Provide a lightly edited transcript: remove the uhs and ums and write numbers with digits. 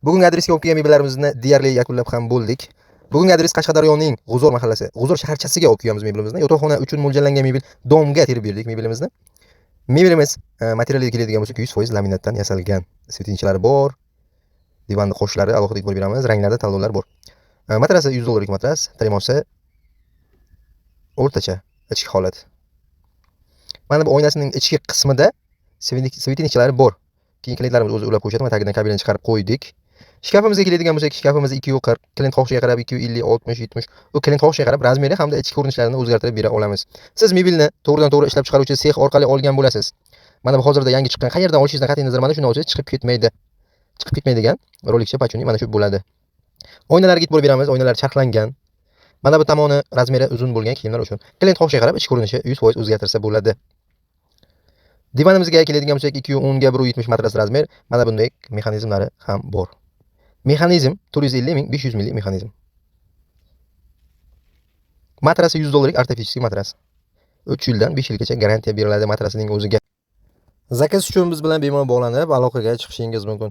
Bugungi adresga olib kelgan mebellarimizni deyarli yakunlab ham bo'ldik. Bugungi adres Qashqadaryoning G'uzor mahallasi, G'uzor shaharchasiga olib kelganmiz mebelimizni. Yotoqxona uchun mo'ljallangan mebel, domga terib berdik mebelimizni. Mebelimiz materialiga keladigan bo'lsak 100% laminatdan yasalgan. Svetinchilari bor. Divanni qo'shlari alohida e'tibor beramiz. Ranglarda tanlovlar bor. Matrasi $100 matras, tremosi o'rtacha ichki holat. Mana bu oynasining ichki qismida svetinchilari bor. Keyin klentlarimiz o'zi ulab qo'yishadi. Mana tagidan kabelani chiqarib qo'ydik. Shkafimizga keladigan bo'lsak, shkafimiz 240, klient xohishiga qarab 250, 60, 70. U klient xohishiga qarab razmeri hamda ichki ko'rinishlarini o'zgartirib bera olamiz. Siz mebelni to'g'ridan-to'g'ri ishlab chiqaruvchi sex orqali olgan bo'lasiz. Mana bu hozirda yangi chiqqan, qayerdan olishingizdan qat'iy nazar mana shunday olsangiz chiqib ketmaydi. Chiqib ketmaydigan rolikcha pachuni mana shu bo'ladi. Oynalarga e'tibor beramiz. Oynalar charxlangan. Mana bu tomoni razmeri uzun bo'lgan kiyimlar uchun. Klient xohishiga qarab ichki ko'rinishi 100% o'zgartirsa bo'ladi. Divanimizga keladigan bo'lsak 210 ga 170 matras razmer. Mana bunday mexanizmlari ham bor. Mexanizm 450 ming 500 millik mexanizm. Matrasi $100 artifisiy matras. 3 yildan 5 yilgacha garantiya beriladi matrasining o'ziga. Zakaz uchun biz bilan bemalol bog'lanib aloqaga chiqishingiz mumkin.